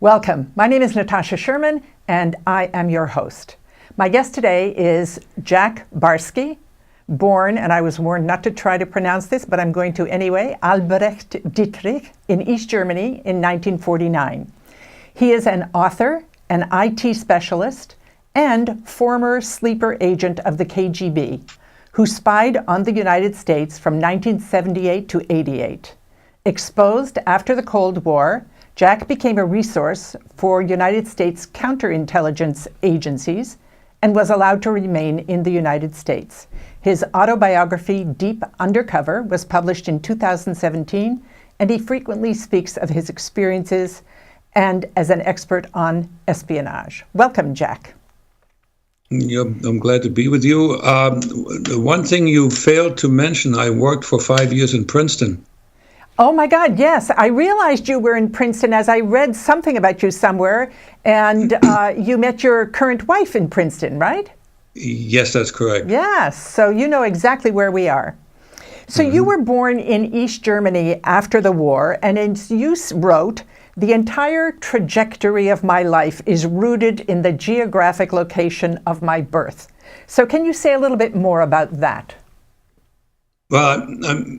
Welcome. My name is Natasha Sherman, and I am your host. My guest today is Jack Barsky, born, and I was warned not to try to pronounce this, but I'm going to anyway, Albrecht Dietrich in East Germany in 1949. He is an author, an IT specialist, and former sleeper agent of the KGB, who spied on the United States from 1978 to 88. Exposed after the Cold War, Jack became a resource for United States counterintelligence agencies and was allowed to remain in the United States. His autobiography, Deep Undercover, was published in 2017, and he frequently speaks of his experiences and as an expert on espionage. Welcome, Jack. I'm glad to be with you. The one thing you failed to mention, I worked for 5 years in Princeton. Oh my God, yes. I realized you were in Princeton as I read something about you somewhere, and you met your current wife in Princeton, right? Yes, that's correct. Yes, so you know exactly where we are. So you were born in East Germany after the war, and as you wrote, the entire trajectory of my life is rooted in the geographic location of my birth. So can you say a little bit more about that? Well,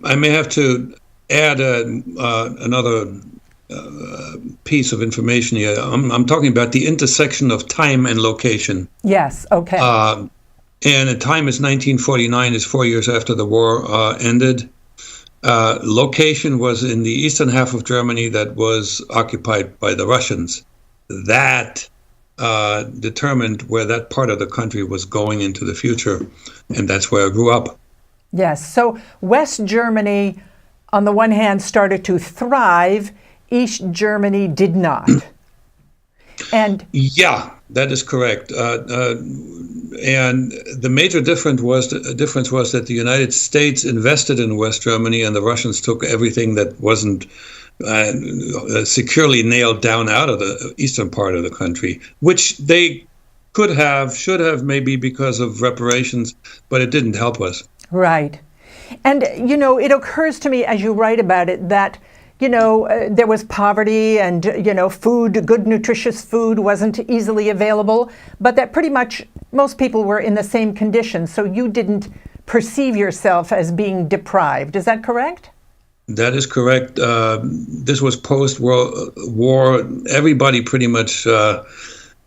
I may have to add another piece of information here. I'm talking about the intersection of time and location. Yes, okay. And the time is 1949, is 4 years after the war ended. Location was in the eastern half of Germany that was occupied by the Russians. That determined where that part of the country was going into the future, and that's where I grew up. Yes, so West Germany, on the one hand, started to thrive. East Germany did not. And yeah, that is correct. And the major difference was that the United States invested in West Germany, and the Russians took everything that wasn't securely nailed down out of the eastern part of the country, which they should have, maybe because of reparations, but it didn't help us. Right. And, you know, it occurs to me as you write about it that, you know, there was poverty and, you know, food, good nutritious food wasn't easily available, but that pretty much most people were in the same condition. So you didn't perceive yourself as being deprived. Is that correct? That is correct. This was post-World War. Everybody pretty much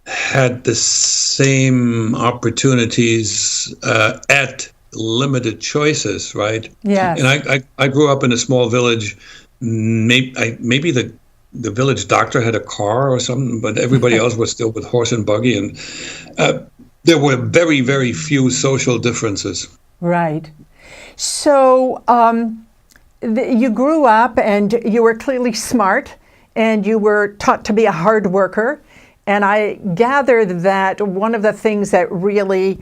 had the same opportunities at limited choices, right? Yes. And I grew up in a small village. Maybe the village doctor had a car or something, but everybody else was still with horse and buggy, and there were very, very few social differences. Right. So you grew up and you were clearly smart, and you were taught to be a hard worker. And I gather that one of the things that really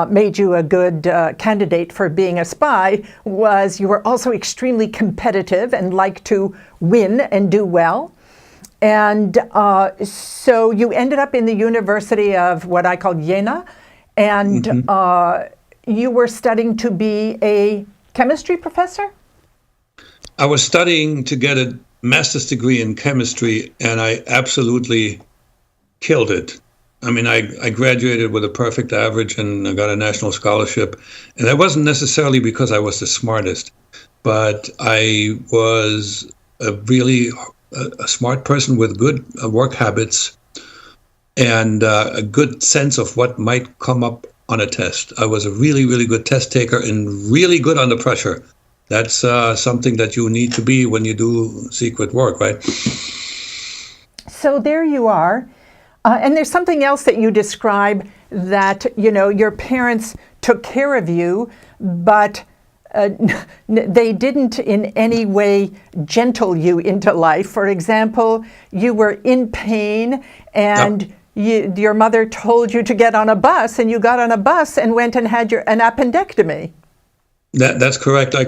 made you a good candidate for being a spy was you were also extremely competitive and liked to win and do well. And so you ended up in the University of what I call Jena, and you were studying to be a chemistry professor? I was studying to get a master's degree in chemistry, and I absolutely killed it. I mean, I graduated with a perfect average, and I got a national scholarship. And that wasn't necessarily because I was the smartest, but I was a smart person with good work habits and a good sense of what might come up on a test. I was a really, really good test taker and really good under pressure. That's something that you need to be when you do secret work, right? So there you are. And there's something else that you describe, that, you know, your parents took care of you, but they didn't in any way gentle you into life. For example, you were in pain, and your mother told you to get on a bus, and you got on a bus and went and had an appendectomy. That's correct. I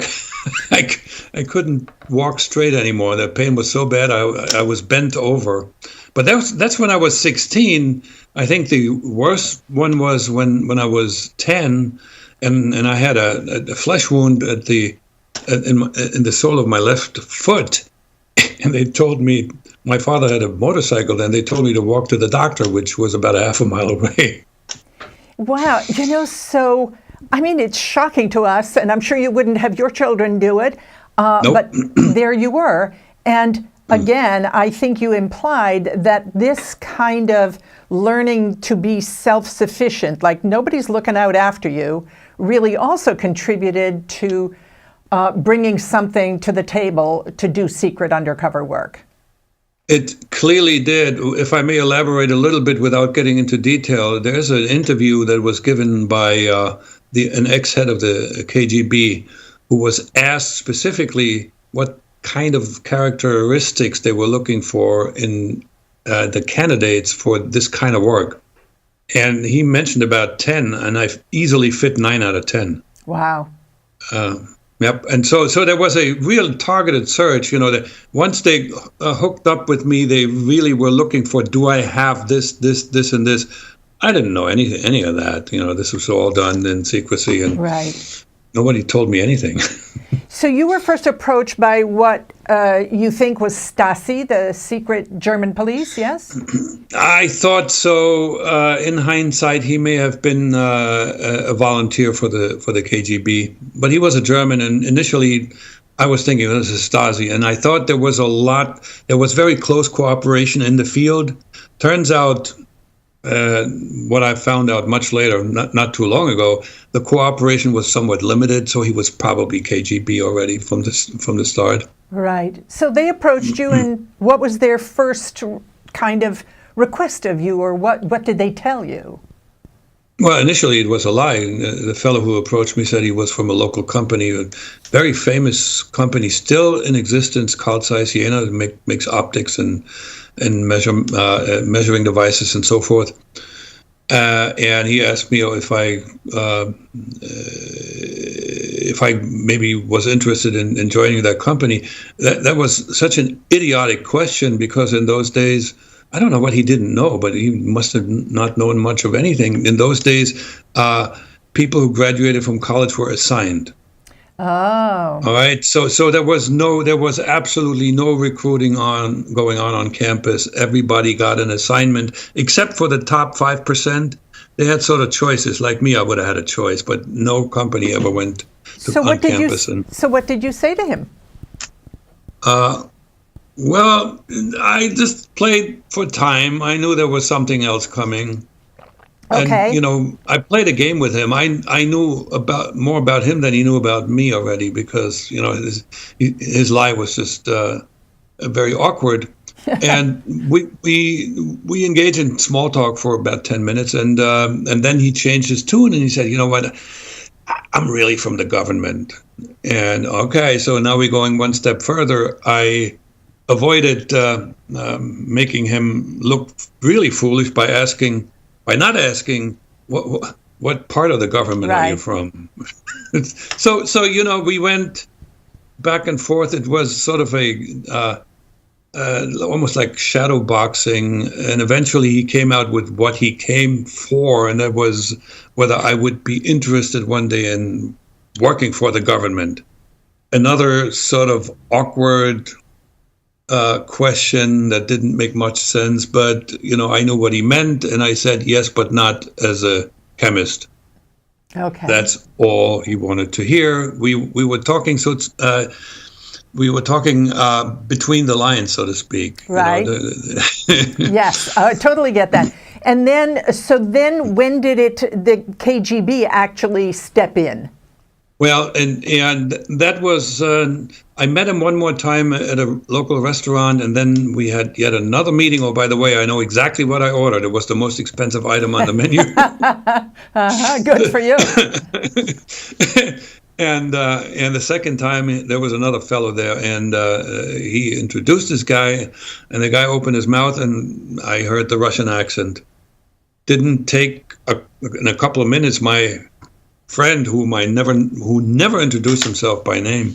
couldn't walk straight anymore. The pain was so bad. I was bent over. But that's when I was 16. I think the worst one was when I was 10, and I had a flesh wound in the sole of my left foot, and they told me my father had a motorcycle, then they told me to walk to the doctor, which was about a half a mile away. Wow. So, I mean, it's shocking to us, and I'm sure you wouldn't have your children do it, Nope. but there you were. And again, I think you implied that this kind of learning to be self-sufficient, like nobody's looking out after you, really also contributed to bringing something to the table to do secret undercover work. It clearly did. If I may elaborate a little bit without getting into detail, there's an interview that was given by an ex-head of the KGB who was asked specifically what kind of characteristics they were looking for in the candidates for this kind of work. And he mentioned about 10, and I easily fit 9 out of 10. Wow. Yep. And so there was a real targeted search, that once they hooked up with me, they really were looking for, do I have this, and this? I didn't know any of that. This was all done in secrecy, and right. Nobody told me anything. So you were first approached by what you think was Stasi, the secret German police, yes? I thought so. In hindsight, he may have been a volunteer for the KGB, but he was a German, and initially I was thinking this is Stasi, and I thought there was very close cooperation in the field. Turns out, what I found out much later, not too long ago, the cooperation was somewhat limited, so he was probably KGB already from the start. Right. So they approached you, and what was their first kind of request of you, or what did they tell you? Well, initially it was a lie. The fellow who approached me said he was from a local company, a very famous company still in existence called Siena, that makes optics and measuring devices and so forth. And he asked me if I maybe was interested in joining that company. That was such an idiotic question, because in those days, I don't know what he didn't know, but he must have not known much of anything. In those days, people who graduated from college were assigned. Oh. All right. So there was absolutely no recruiting going on campus. Everybody got an assignment, except for the top 5%. They had sort of choices. Like me, I would have had a choice, but no company ever went on campus. So what did you say to him? Well, I just played for time. I knew there was something else coming. Okay. And, I played a game with him. I knew more about him than he knew about me already, because, his lie was just very awkward. And we engaged in small talk for about 10 minutes, and then he changed his tune and he said, "You know what? I'm really from the government." And okay, so now we're going one step further. I avoided making him look really foolish by not asking what part of the government are you from. So we went back and forth. It was sort of almost like shadow boxing, and eventually he came out with what he came for, and that was whether I would be interested one day in working for the government. Another sort of awkward question that didn't make much sense, but I knew what he meant, and I said yes, but not as a chemist. Okay. That's all he wanted to hear. We were talking, we were talking between the lines, so to speak. Right. Yes, I totally get that. And then when did the KGB actually step in? Well, and that was, I met him one more time at a local restaurant, and then we had yet another meeting. Oh, by the way, I know exactly what I ordered. It was the most expensive item on the menu. Good for you. And the second time, there was another fellow there, and he introduced this guy, and the guy opened his mouth, and I heard the Russian accent. Didn't take in a couple of minutes, my friend, who never introduced himself by name,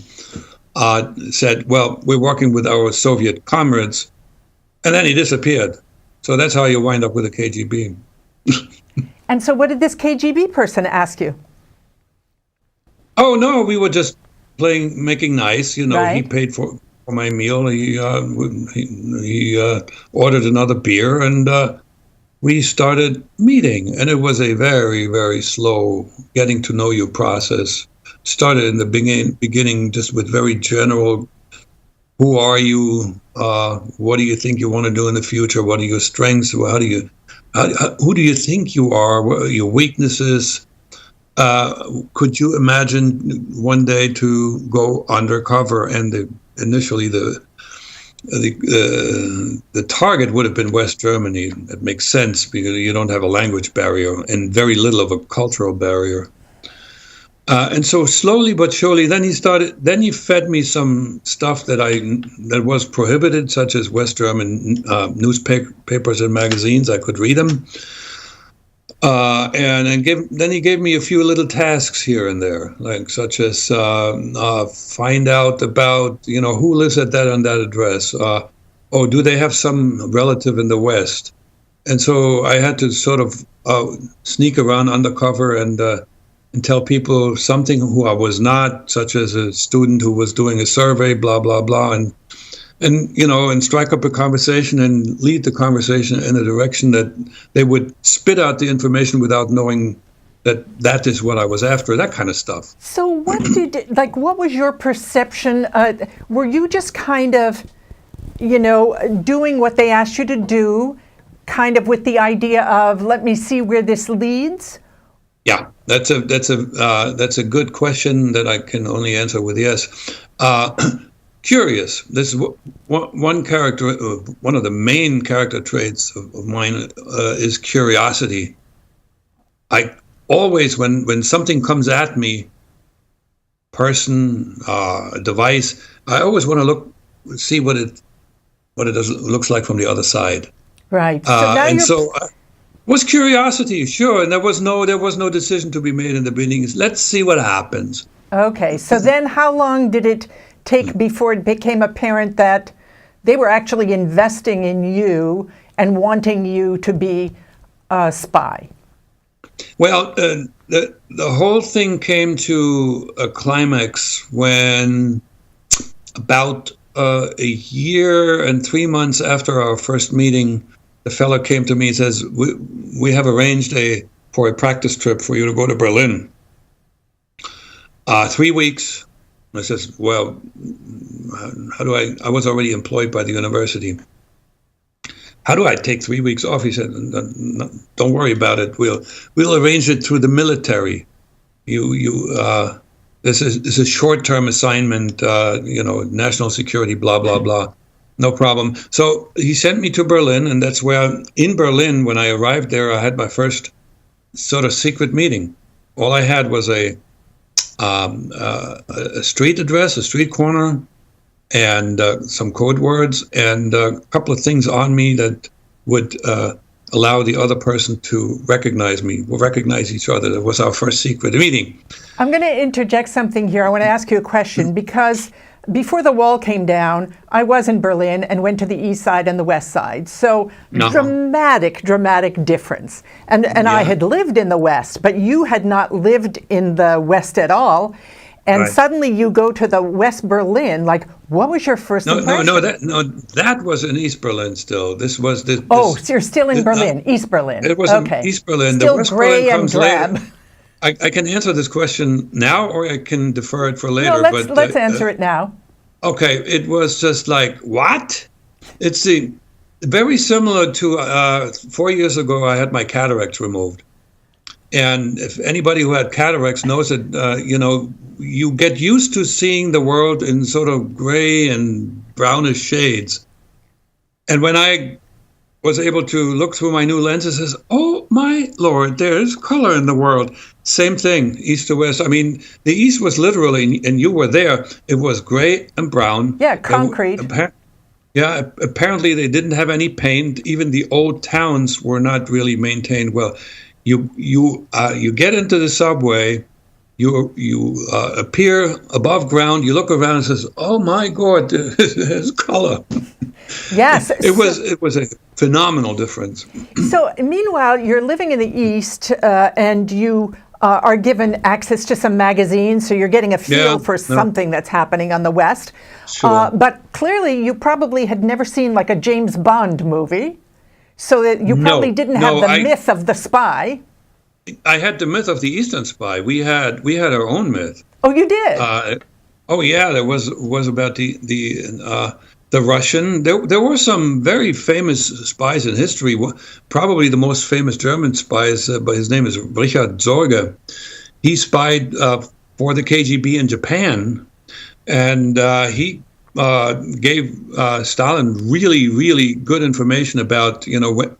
said, "Well, we're working with our Soviet comrades," and then he disappeared. So that's how you wind up with the KGB. And so, what did this KGB person ask you? Oh no, we were just making nice. Right. He paid for for my meal. He ordered another beer, and we started meeting. And it was a very, very slow getting to know you process. Started in the beginning just with very general, who are you? What do you think you want to do in the future? What are your strengths? Who do you think you are? What are your weaknesses? Could you imagine one day to go undercover? And initially the target would have been West Germany. That makes sense because you don't have a language barrier and very little of a cultural barrier. And so slowly but surely, then he fed me some stuff that was prohibited, such as West German newspapers and magazines. I could read them. Then he gave me a few little tasks here and there, like such as find out about, who lives at that and that address. Do they have some relative in the West? And so I had to sort of sneak around undercover and tell people something who I was not, such as a student who was doing a survey, blah, blah, blah, and strike up a conversation and lead the conversation in a direction that they would spit out the information without knowing that is what I was after, that kind of stuff. So what what was your perception? Were you just kind of, doing what they asked you to do, kind of with the idea of, let me see where this leads? Yeah, that's a good question that I can only answer with yes. Curious. This is one character. One of the main character traits of mine is curiosity. I always, when something comes at me, person, device, I always want to see what it looks like from the other side. Right. So was curiosity, sure, and there was no decision to be made in the beginning. Let's see what happens. Okay, so then how long did it take before it became apparent that they were actually investing in you and wanting you to be a spy? Well, the whole thing came to a climax when about a year and 3 months after our first meeting, the fellow came to me and says, we have arranged for a practice trip for you to go to Berlin. 3 weeks. I says, well, how do I was already employed by the university. How do I take 3 weeks off? He said, no, don't worry about it. We'll arrange it through the military. This is a short-term assignment, national security, blah, blah, blah. No problem. So he sent me to Berlin, and that's where, in Berlin, when I arrived there, I had my first sort of secret meeting. All I had was a street address, a street corner, and some code words, and a couple of things on me that would allow the other person to recognize me. We'll recognize each other. That was our first secret meeting. I'm going to interject something here. I want to ask you a question, because before the wall came down, I was in Berlin and went to the east side and the west side. So dramatic difference. And I had lived in the west, but you had not lived in the west at all. And right. Suddenly you go to the West Berlin. Like, what was your first impression? That was in East Berlin still. So you're still in Berlin, East Berlin. It was in East Berlin. Still the West gray Berlin and comes drab. later. I can answer this question now, or I can defer it for later. No, let's answer it now. Okay, it was just like, what? It's very similar to 4 years ago, I had my cataracts removed. And if anybody who had cataracts knows that, you get used to seeing the world in sort of gray and brownish shades. And when I was able to look through my new lenses, says, oh my Lord, there's color in the world. Same thing, east to west. I mean, the east was literally, and you were there, it was gray and brown. Yeah, concrete. Apparently they didn't have any paint. Even the old towns were not really maintained well. You get into the subway, you appear above ground, you look around and says, oh my God, there's color. Yes. It was a phenomenal difference. So meanwhile, you're living in the East and you are given access to some magazines, so you're getting a feel for something that's happening on the West. Sure. But clearly, you probably had never seen like a James Bond movie, so that you probably didn't have the myth of the spy. I had the myth of the Eastern Spy. We had our own myth. Oh, you did? Oh yeah, there was about the Russian. There were some very famous spies in history. Probably the most famous German spy but his name is Richard Sorge. He spied for the KGB in Japan, and he gave Stalin really, really good information about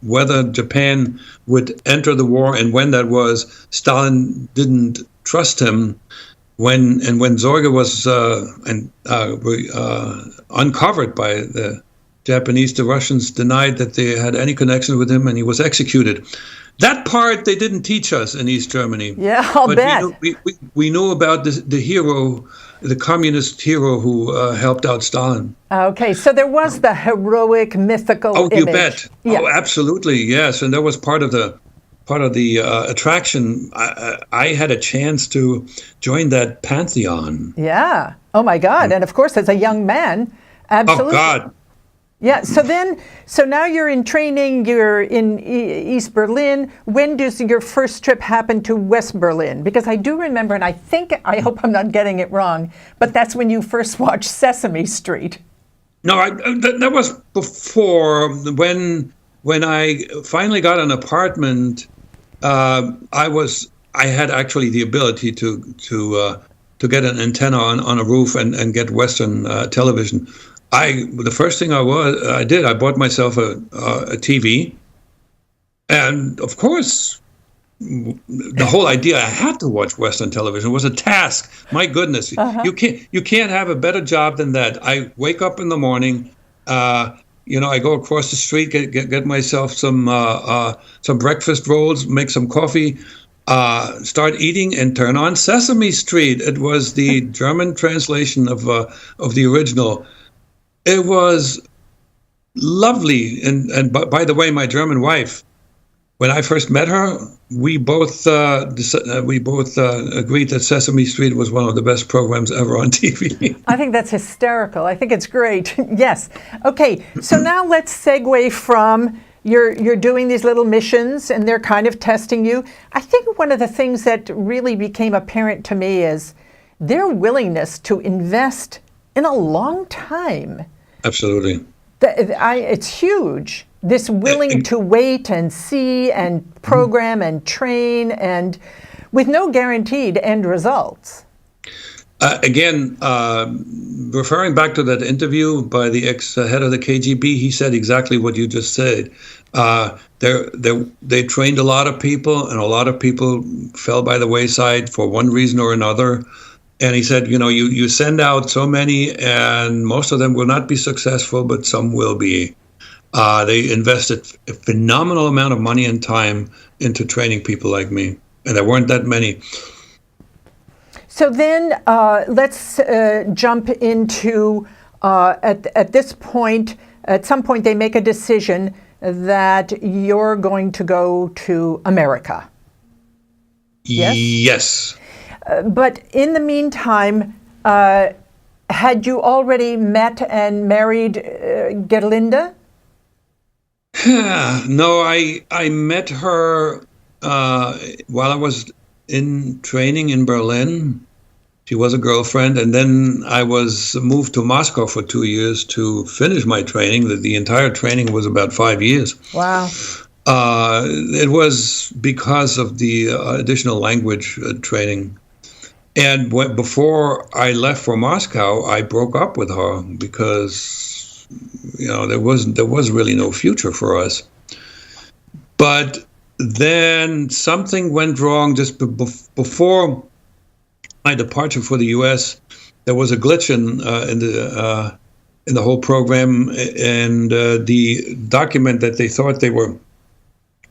whether Japan would enter the war and when that was. Stalin didn't trust him. When Sorge was uncovered by the Japanese, the Russians denied that they had any connection with him, and he was executed. That part they didn't teach us in East Germany. Yeah, I'll bet. We knew about the hero, the communist hero who helped out Stalin. Okay, so there was the heroic, mythical image. Oh, you bet. Yeah. Oh, absolutely, yes. And that was part of the attraction. I had a chance to join that pantheon. Yeah. Oh my God. And of course, as a young man, absolutely. Oh God. Yeah. So now you're in training. You're in East Berlin. When does your first trip happen to West Berlin? Because I do remember, and I hope I'm not getting it wrong, but that's when you first watched Sesame Street. No, that was before. When I finally got an apartment. I had actually the ability to get an antenna on a roof and get Western television. The first thing I did, I bought myself a TV, and of course, the whole idea I had to watch Western television was a task. My goodness, you can't have a better job than that. I wake up in the morning. I go across the street, get myself some breakfast rolls, make some coffee, start eating, and turn on Sesame Street. It was the German translation of the original. It was lovely, and by the way, my German wife, when I first met her, we both agreed that Sesame Street was one of the best programs ever on TV. I think that's hysterical. I think it's great. Yes. Okay. So now let's segue from you're doing these little missions and they're kind of testing you. I think one of the things that really became apparent to me is their willingness to invest in a long time. Absolutely. It's huge. This willing to wait and see and program and train and with no guaranteed end results. Again, referring back to that interview by the ex-head of the KGB, he said exactly what you just said. They trained a lot of people, and a lot of people fell by the wayside for one reason or another. And he said, you send out so many, and most of them will not be successful, but some will be. They invested a phenomenal amount of money and time into training people like me, and there weren't that many. So then let's jump into, at this point, at some point they make a decision that you're going to go to America. Yes? Yes. But in the meantime, had you already met and married Gerlinde? No, I met her while I was in training in Berlin. She was a girlfriend, and then I was moved to Moscow for 2 years to finish my training. The entire training was about 5 years. Wow. It was because of the additional language training. And before I left for Moscow, I broke up with her because there was really no future for us. But then something went wrong just before my departure for the U.S. There was a glitch in the whole program, and the document that they thought they were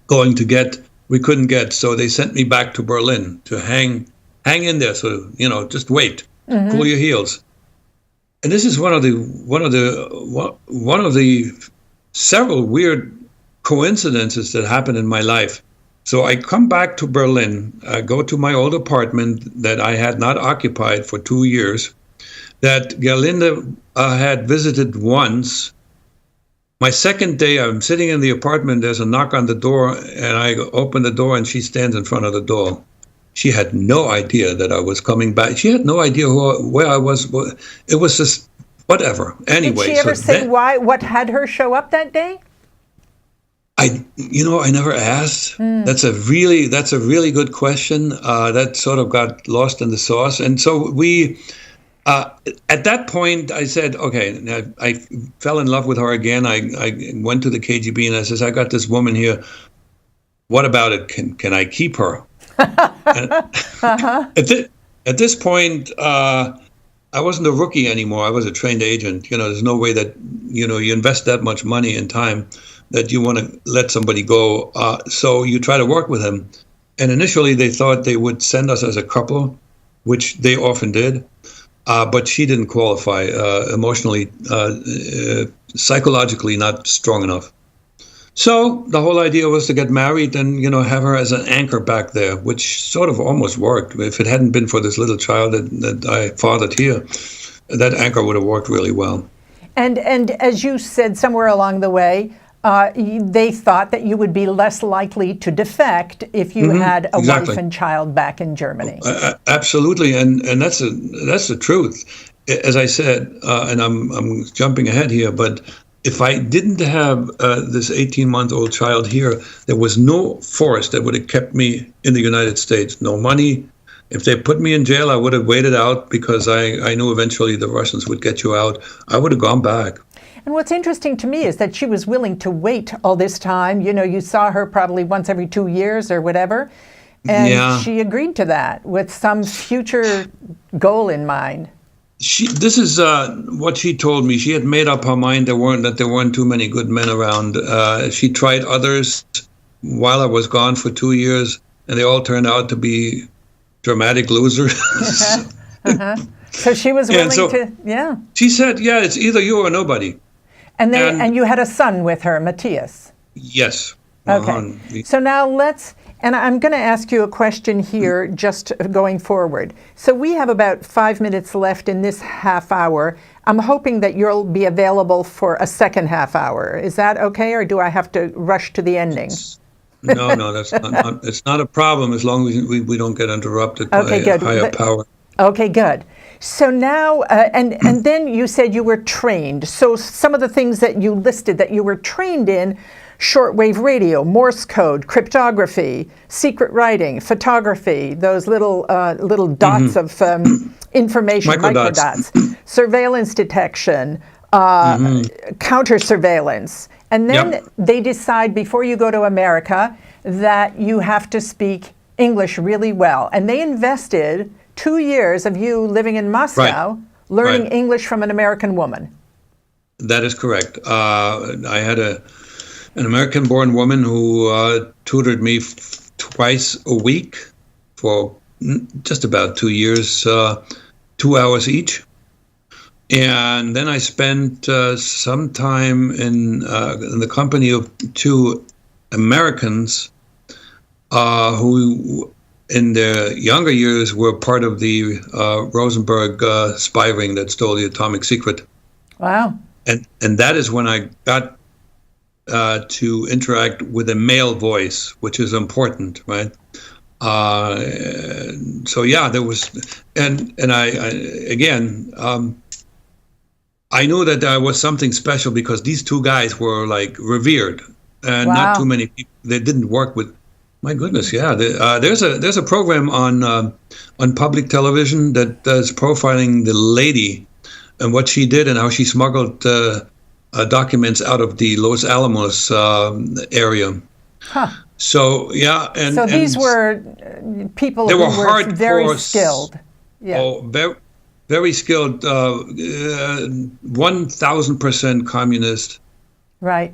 going to get, we couldn't get. So they sent me back to Berlin to hang in there. So just wait, cool your heels. And this is one of the several weird coincidences that happened in my life. So I come back to Berlin, go to my old apartment that I had not occupied for 2 years, that Gerlinde had visited once. My second day, I'm sitting in the apartment, there's a knock on the door, and I open the door, and she stands in front of the door. She had no idea that I was coming back. She had no idea where I was. It was just whatever. Anyway, did she ever say why? What had her show up that day? I never asked. That's a really good question. That sort of got lost in the sauce. And so we, at that point, I said, okay, I fell in love with her again. I went to the KGB and I says, I got this woman here. What about it? Can I keep her? At this point, I wasn't a rookie anymore. I was a trained agent. There's no way that, you invest that much money and time that you want to let somebody go. So you try to work with him. And initially they thought they would send us as a couple, which they often did. But she didn't qualify emotionally, psychologically not strong enough. So the whole idea was to get married and, have her as an anchor back there, which sort of almost worked. If it hadn't been for this little child that I fathered here, that anchor would have worked really well. And as you said somewhere along the way, they thought that you would be less likely to defect if you had a wife and child back in Germany. Absolutely, and that's the truth. As I said, and I'm jumping ahead here, but if I didn't have this 18-month-old child here, there was no force that would have kept me in the United States. No money. If they put me in jail, I would have waited out because I knew eventually the Russians would get you out. I would have gone back. And what's interesting to me is that she was willing to wait all this time. You saw her probably once every 2 years or whatever. And she agreed to that with some future goal in mind. This is what she told me. She had made up her mind there weren't too many good men around. She tried others while I was gone for 2 years, and they all turned out to be dramatic losers. So she was willing to. She said, it's either you or nobody. And you had a son with her, Matthias. Yes. Okay. So now and I'm going to ask you a question here just going forward. So we have about 5 minutes left in this half hour. I'm hoping that you'll be available for a second half hour. Is that okay, or do I have to rush to the ending? No, that's not it's not a problem as long as we don't get interrupted by good. Higher power. Okay, good. So now, and then you said you were trained. So some of the things that you listed that you were trained in: shortwave radio, Morse code, cryptography, secret writing, photography, those little dots of information, microdots, surveillance detection, counter surveillance. And then they decide before you go to America that you have to speak English really well. And they invested 2 years of you living in Moscow learning English from an American woman. That is correct. I had an American-born woman who tutored me twice a week for just about 2 years, 2 hours each. And then I spent some time in the company of two Americans who, in their younger years, were part of the Rosenberg spy ring that stole the atomic secret. Wow. And that is when I got to interact with a male voice, which is important, right? So there was, and I again, I knew that there was something special because these two guys were like revered, and not too many people. They didn't work with. My goodness, there's a program on public television that does profiling the lady and what she did and how she smuggled documents out of the Los Alamos area. Huh. So so these were people who were very skilled. Yeah. Oh, very skilled. 1,000% communist. Right.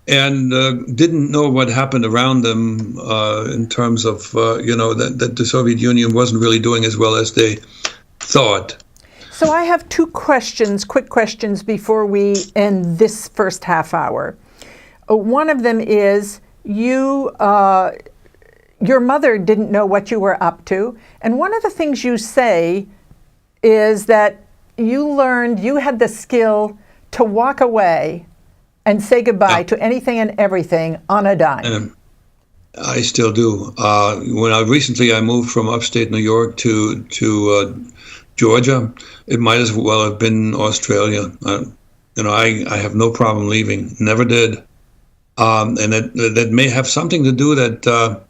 And didn't know what happened around them in terms of that the Soviet Union wasn't really doing as well as they thought. So I have two quick questions before we end this first half hour. One of them is you your mother didn't know what you were up to. And one of the things you say is that you had the skill to walk away and say goodbye to anything and everything on a dime. I still do. When I moved from upstate New York to Georgia, it might as well have been Australia. I have no problem leaving. Never did. And that may have something to do that.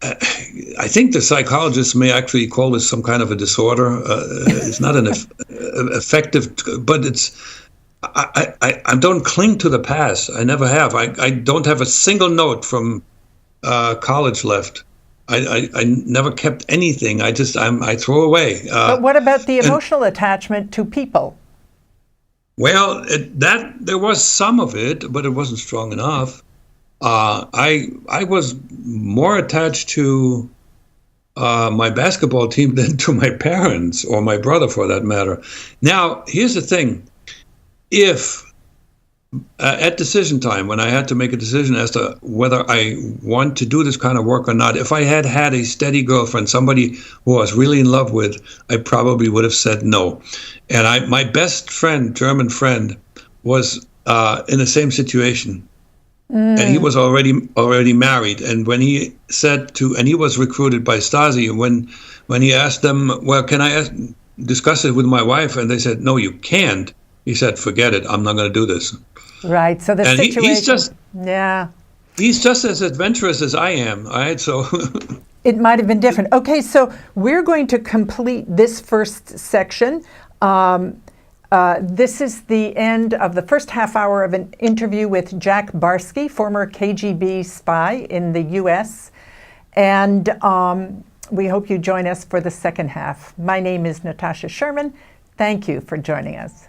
I think the psychologists may actually call this some kind of a disorder. It's not an effective, but I don't cling to the past. I never have. I don't have a single note from college left. I never kept anything. I throw away. But what about the emotional attachment to people? Well, there was some of it, but it wasn't strong enough. I was more attached to my basketball team than to my parents or my brother, for that matter. Now, here's the thing: if at decision time, when I had to make a decision as to whether I want to do this kind of work or not, if I had had a steady girlfriend, somebody who I was really in love with, I probably would have said no. And my best friend, German friend, was in the same situation. And he was already married. And when he and he was recruited by Stasi, when he asked them, well, can I discuss it with my wife? And they said, no, you can't. He said, forget it. I'm not going to do this. Right. So the situation. He's just as adventurous as I am. All right. So it might have been different. Okay. So we're going to complete this first section. This is the end of the first half hour of an interview with Jack Barsky, former KGB spy in the U.S. And we hope you join us for the second half. My name is Natasha Sherman. Thank you for joining us.